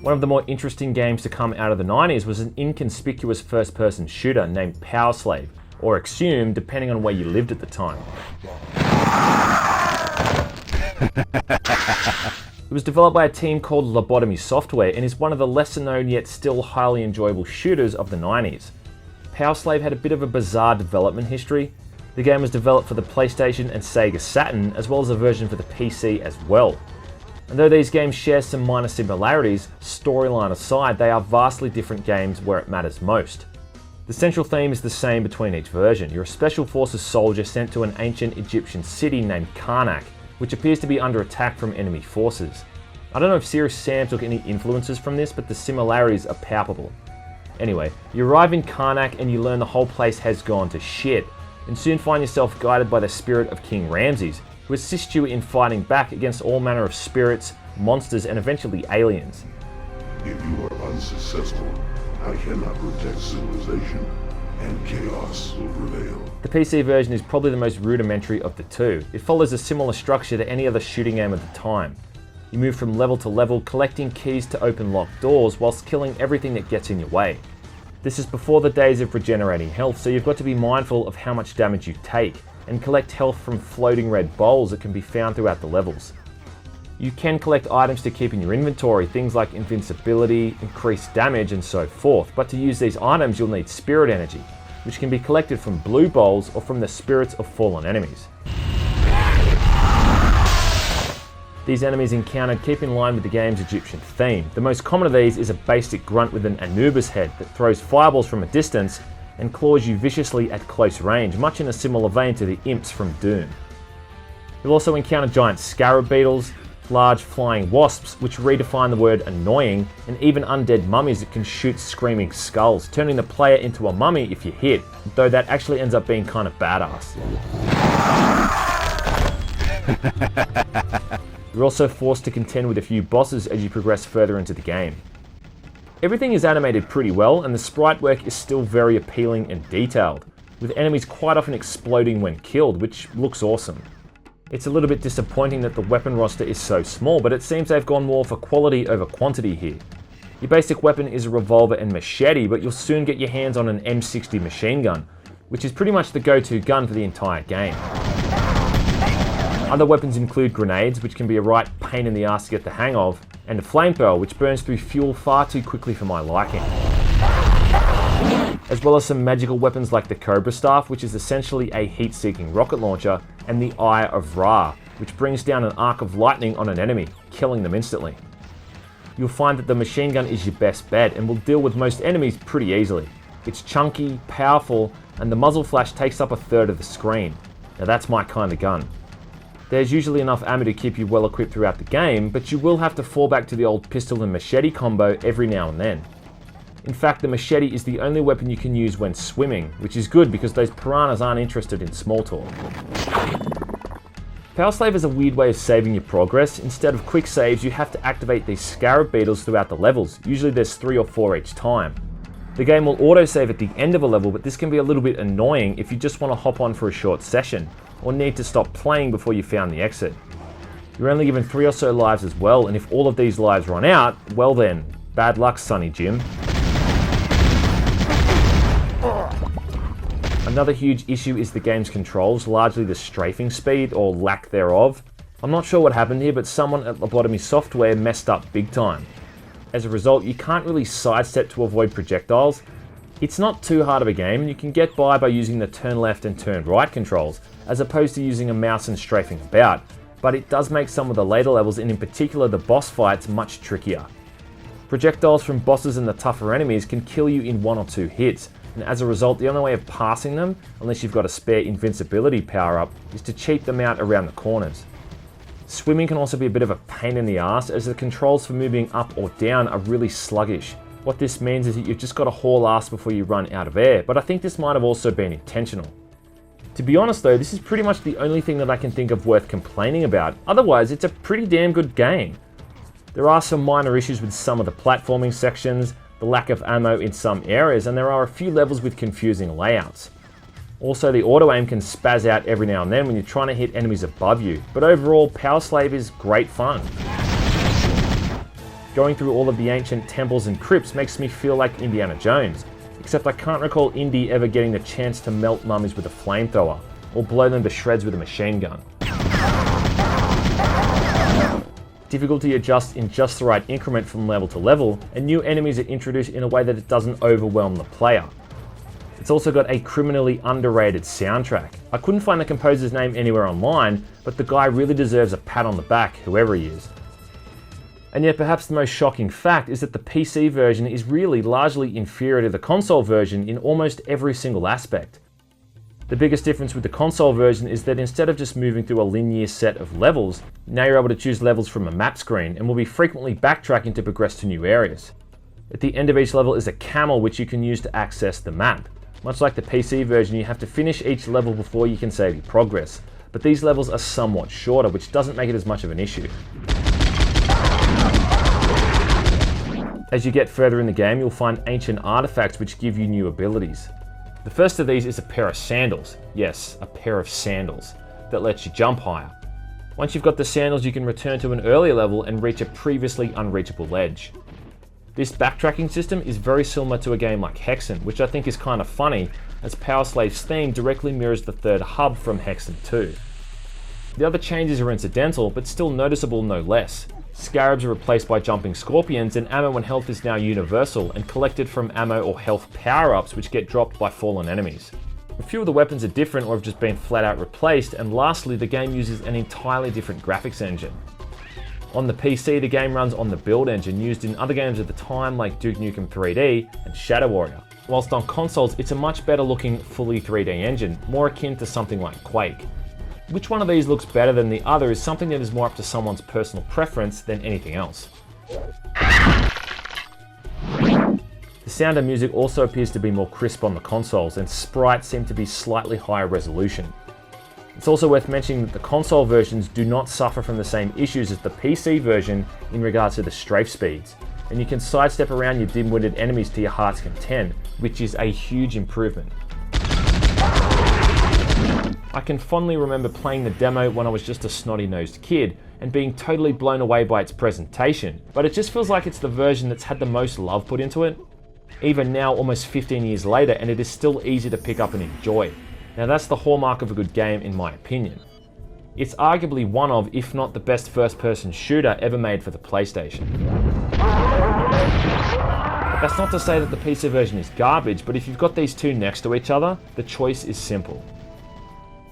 One of the more interesting games to come out of the 90s was an inconspicuous first-person shooter named Powerslave, or Exhumed, depending on where you lived at the time. It was developed by a team called Lobotomy Software and is one of the lesser known yet still highly enjoyable shooters of the 90s. Powerslave had a bit of a bizarre development history. The game was developed for the PlayStation and Sega Saturn, as well as a version for the PC as well. And though these games share some minor similarities, storyline aside, they are vastly different games where it matters most. The central theme is the same between each version. You're a special forces soldier sent to an ancient Egyptian city named Karnak, which appears to be under attack from enemy forces. I don't know if Serious Sam took any influences from this, but the similarities are palpable. Anyway, you arrive in Karnak and you learn the whole place has gone to shit, and soon find yourself guided by the spirit of King Ramses, who assists you in fighting back against all manner of spirits, monsters, and eventually aliens. If you are unsuccessful, I cannot protect civilization, and chaos will prevail. The PC version is probably the most rudimentary of the two. It follows a similar structure to any other shooting game of the time. You move from level to level, collecting keys to open locked doors whilst killing everything that gets in your way. This is before the days of regenerating health, so you've got to be mindful of how much damage you take, and collect health from floating red bowls that can be found throughout the levels. You can collect items to keep in your inventory, things like invincibility, increased damage, and so forth, but to use these items you'll need spirit energy, which can be collected from blue bowls or from the spirits of fallen enemies. These enemies encountered keep in line with the game's Egyptian theme. The most common of these is a basic grunt with an Anubis head that throws fireballs from a distance and claws you viciously at close range, much in a similar vein to the imps from Doom. You'll also encounter giant scarab beetles, large flying wasps which redefine the word annoying, and even undead mummies that can shoot screaming skulls, turning the player into a mummy if you hit, though that actually ends up being kind of badass. You're also forced to contend with a few bosses as you progress further into the game. Everything is animated pretty well, and the sprite work is still very appealing and detailed, with enemies quite often exploding when killed, which looks awesome. It's a little bit disappointing that the weapon roster is so small, but it seems they've gone more for quality over quantity here. Your basic weapon is a revolver and machete, but you'll soon get your hands on an M60 machine gun, which is pretty much the go-to gun for the entire game. Other weapons include grenades, which can be a right pain in the ass to get the hang of, and a flamethrower, which burns through fuel far too quickly for my liking. As well as some magical weapons like the Cobra Staff, which is essentially a heat-seeking rocket launcher, and the Eye of Ra, which brings down an arc of lightning on an enemy, killing them instantly. You'll find that the machine gun is your best bet and will deal with most enemies pretty easily. It's chunky, powerful, and the muzzle flash takes up a third of the screen. Now that's my kind of gun. There's usually enough ammo to keep you well equipped throughout the game, but you will have to fall back to the old pistol and machete combo every now and then. In fact, the machete is the only weapon you can use when swimming, which is good because those piranhas aren't interested in small talk. Powerslave is a weird way of saving your progress. Instead of quick saves, you have to activate these scarab beetles throughout the levels. Usually there's 3 or 4 each time. The game will autosave at the end of a level, but this can be a little bit annoying if you just want to hop on for a short session, or need to stop playing before you found the exit. You're only given 3 or so lives as well, and if all of these lives run out, well then, bad luck, Sonny Jim. Another huge issue is the game's controls, largely the strafing speed, or lack thereof. I'm not sure what happened here, but someone at Lobotomy Software messed up big time. As a result, you can't really sidestep to avoid projectiles. It's not too hard of a game, and you can get by using the turn left and turn right controls, as opposed to using a mouse and strafing about, but it does make some of the later levels, and in particular the boss fights, much trickier. Projectiles from bosses and the tougher enemies can kill you in 1 or 2 hits, and as a result, the only way of passing them, unless you've got a spare invincibility power-up, is to cheat them out around the corners. Swimming can also be a bit of a pain in the ass, as the controls for moving up or down are really sluggish. What this means is that you've just got to haul ass before you run out of air, but I think this might have also been intentional. To be honest though, this is pretty much the only thing that I can think of worth complaining about. Otherwise, it's a pretty damn good game. There are some minor issues with some of the platforming sections, the lack of ammo in some areas, and there are a few levels with confusing layouts. Also, the auto-aim can spaz out every now and then when you're trying to hit enemies above you, but overall, Powerslave is great fun. Going through all of the ancient temples and crypts makes me feel like Indiana Jones, except I can't recall Indy ever getting the chance to melt mummies with a flamethrower, or blow them to shreds with a machine gun. Difficulty adjusts in just the right increment from level to level, and new enemies are introduced in a way that it doesn't overwhelm the player. It's also got a criminally underrated soundtrack. I couldn't find the composer's name anywhere online, but the guy really deserves a pat on the back, whoever he is. And yet perhaps the most shocking fact is that the PC version is really largely inferior to the console version in almost every single aspect. The biggest difference with the console version is that instead of just moving through a linear set of levels, now you're able to choose levels from a map screen and will be frequently backtracking to progress to new areas. At the end of each level is a camel which you can use to access the map. Much like the PC version, you have to finish each level before you can save your progress, but these levels are somewhat shorter, which doesn't make it as much of an issue. As you get further in the game, you'll find ancient artifacts which give you new abilities. The first of these is a pair of sandals. Yes, a pair of sandals that lets you jump higher. Once you've got the sandals, you can return to an earlier level and reach a previously unreachable ledge. This backtracking system is very similar to a game like Hexen, which I think is kind of funny, as Powerslave's theme directly mirrors the third hub from Hexen 2. The other changes are incidental, but still noticeable no less. Scarabs are replaced by jumping scorpions, and ammo and health is now universal and collected from ammo or health power-ups which get dropped by fallen enemies. A few of the weapons are different or have just been flat out replaced, and lastly, the game uses an entirely different graphics engine. On the PC, the game runs on the build engine used in other games at the time like Duke Nukem 3D and Shadow Warrior, whilst on consoles it's a much better looking fully 3D engine, more akin to something like Quake. Which one of these looks better than the other is something that is more up to someone's personal preference than anything else. The sound and music also appears to be more crisp on the consoles, and sprites seem to be slightly higher resolution. It's also worth mentioning that the console versions do not suffer from the same issues as the PC version in regards to the strafe speeds, and you can sidestep around your dim-witted enemies to your heart's content, which is a huge improvement. I can fondly remember playing the demo when I was just a snotty-nosed kid and being totally blown away by its presentation, but it just feels like it's the version that's had the most love put into it. Even now, almost 15 years later, and it is still easy to pick up and enjoy. Now that's the hallmark of a good game in my opinion. It's arguably one of, if not the best first-person shooter ever made for the PlayStation. That's not to say that the PC version is garbage, but if you've got these two next to each other, the choice is simple.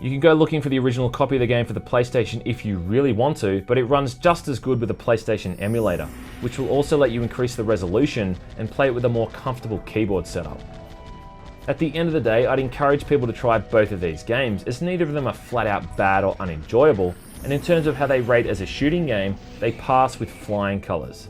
You can go looking for the original copy of the game for the PlayStation if you really want to, but it runs just as good with a PlayStation emulator, which will also let you increase the resolution and play it with a more comfortable keyboard setup. At the end of the day, I'd encourage people to try both of these games, as neither of them are flat out bad or unenjoyable, and in terms of how they rate as a shooting game, they pass with flying colours.